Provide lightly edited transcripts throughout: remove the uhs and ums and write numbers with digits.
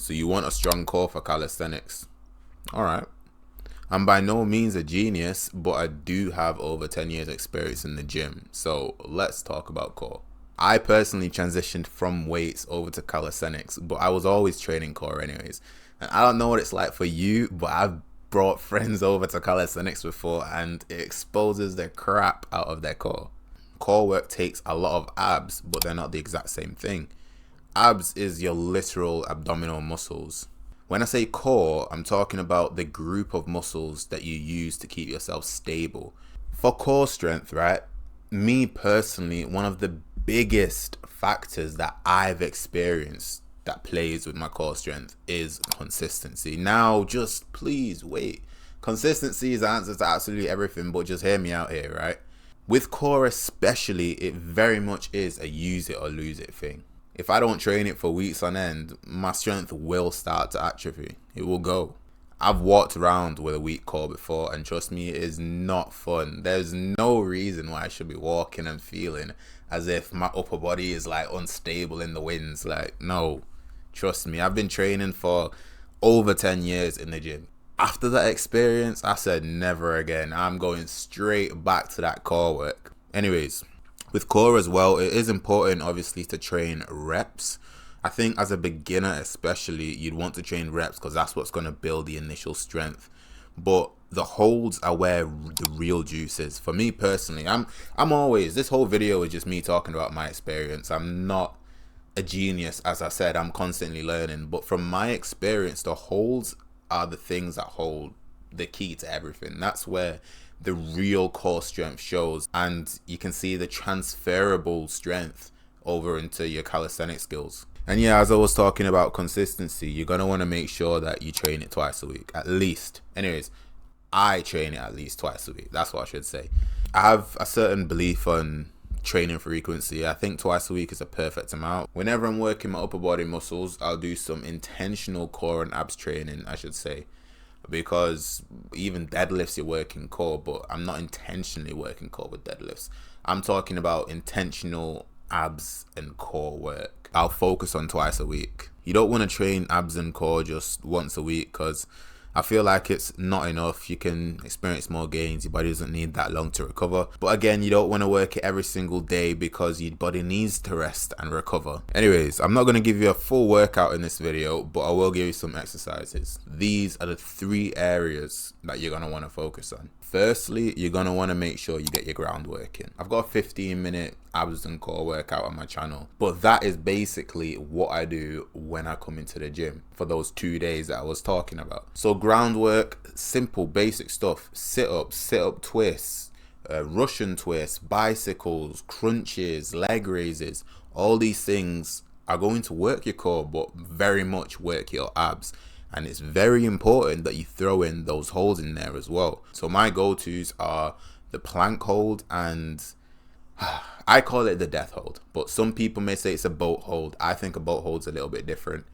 So you want a strong core for calisthenics. Alright. I'm by no means a genius, but I do have over 10 years experience in the gym. So let's talk about core. I personally transitioned from weights over to calisthenics, but I was always training core anyways. And I don't know what it's like for you, but I've brought friends over to calisthenics before and it exposes the crap out of their core. Core work takes a lot of abs, but they're not the exact same thing. Abs is your literal abdominal muscles. When I say core, I'm talking about the group of muscles that you use to keep yourself stable. For core strength, right? Me personally, one of the biggest factors that I've experienced that plays with my core strength is consistency. Now, just please wait. Consistency is the answer to absolutely everything, but just hear me out here, right? With core especially, it very much is a use it or lose it thing. If I don't train it for weeks on end, my strength will start to atrophy. It will go. I've walked around with a weak core before, and trust me, it is not fun. There's no reason why I should be walking and feeling as if my upper body is like unstable in the winds. Like, no, trust me, I've been training for over 10 years in the gym. After that experience, I said never again. I'm going straight back to that core work. Anyways, with core as well, it is important obviously to train reps. I think as a beginner especially, you'd want to train reps because that's what's going to build the initial strength. But the holds are where the real juice is. For me personally, I'm always, this whole video is just me talking about my experience. I'm not a genius, as I said, I'm constantly learning. But from my experience, the holds are the things that hold the key to everything. That's where the real core strength shows, and you can see the transferable strength over into your calisthenic skills. And yeah, as I was talking about consistency, you're going to want to make sure that you train it twice a week, at least. Anyways, I train it at least twice a week. That's what I should say. I have a certain belief on training frequency. I think twice a week is a perfect amount. Whenever I'm working my upper body muscles, I'll do some intentional core and abs training, I should say. Because even deadlifts, you're working core, but I'm not intentionally working core with deadlifts. I'm talking about intentional abs and core work. I'll focus on twice a week. You don't want to train abs and core just once a week because I feel like it's not enough. You can experience more gains. Your body doesn't need that long to recover. But again, you don't want to work it every single day because your body needs to rest and recover. Anyways, I'm not going to give you a full workout in this video, but I will give you some exercises. These are the 3 areas that you're going to want to focus on. Firstly, you're going to want to make sure you get your ground working. I've got a 15-minute abs and core workout on my channel, but that is basically what I do when I come into the gym for those 2 days that I was talking about. So groundwork, simple basic stuff: sit-up twists, Russian twists, bicycles, crunches, leg raises. All these things are going to work your core, but very much work your abs. And it's very important that you throw in those holds in there as well. So my go-tos are the plank hold, and I call it the death hold, but some people may say it's a boat hold. I think a boat hold's a little bit different.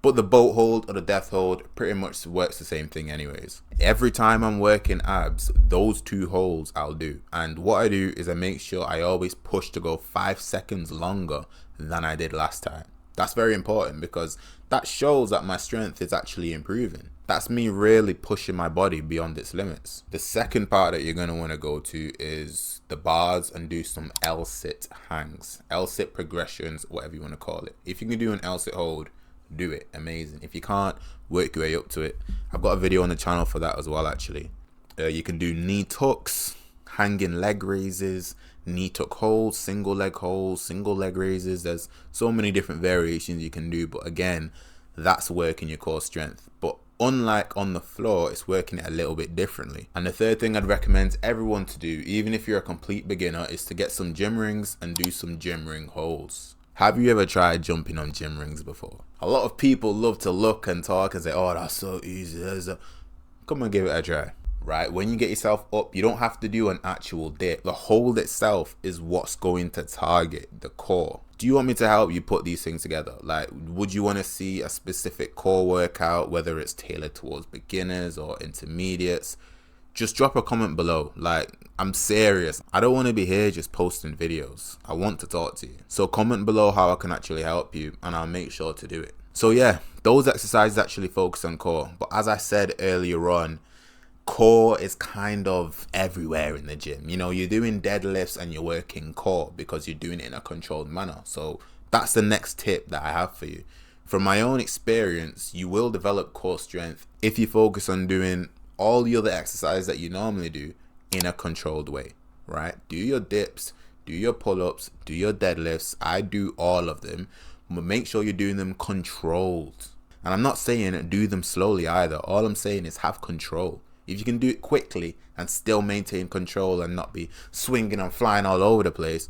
But the boat hold or the death hold pretty much works the same thing anyways. Every time I'm working abs, those 2 holds I'll do. And what I do is I make sure I always push to go 5 seconds longer than I did last time. That's very important because that shows that my strength is actually improving. That's me really pushing my body beyond its limits. The second part that you're going to want to go to is the bars and do some L-sit hangs. L-sit progressions, whatever you want to call it. If you can do an L-sit hold, do it. Amazing. If you can't, work your way up to it. I've got a video on the channel for that as well, actually. You can do knee tucks, hanging leg raises, knee tuck holds, single leg raises. There's so many different variations you can do, but again, that's working your core strength. But unlike on the floor, it's working it a little bit differently. And the third thing I'd recommend everyone to do, even if you're a complete beginner, is to get some gym rings and do some gym ring holds. Have you ever tried jumping on gym rings before? A lot of people love to look and talk and say, oh, that's so easy. Come and give it a try. Right, when you get yourself up, you don't have to do an actual dip. The hold itself is what's going to target the core. Do you want me to help you put these things together? Like, would you want to see a specific core workout, whether it's tailored towards beginners or intermediates? Just drop a comment below. Like, I'm serious. I don't want to be here just posting videos. I want to talk to you. So comment below how I can actually help you, and I'll make sure to do it. So yeah, those exercises actually focus on core. But as I said earlier on, core is kind of everywhere in the gym. You know, you're doing deadlifts and you're working core because you're doing it in a controlled manner. So that's the next tip that I have for you. From my own experience, you will develop core strength if you focus on doing all the other exercises that you normally do in a controlled way, right? Do your dips, do your pull-ups, do your deadlifts. I do all of them, but make sure you're doing them controlled. And I'm not saying do them slowly either. All I'm saying is have control. If you can do it quickly and still maintain control and not be swinging and flying all over the place,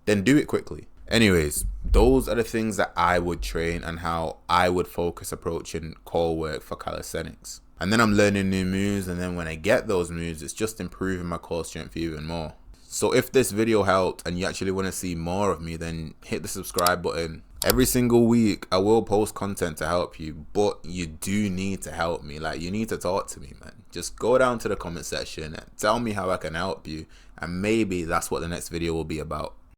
then do it quickly. Anyways, those are the things that I would train and how I would focus approaching core work for calisthenics. And then I'm learning new moves, and then when I get those moves, it's just improving my core strength even more. So if this video helped and you actually want to see more of me, then hit the subscribe button. Every single week I will post content to help you, but you do need to help me. Like, you need to talk to me, man. Just go down to the comment section and tell me how I can help you, and maybe that's what the next video will be about.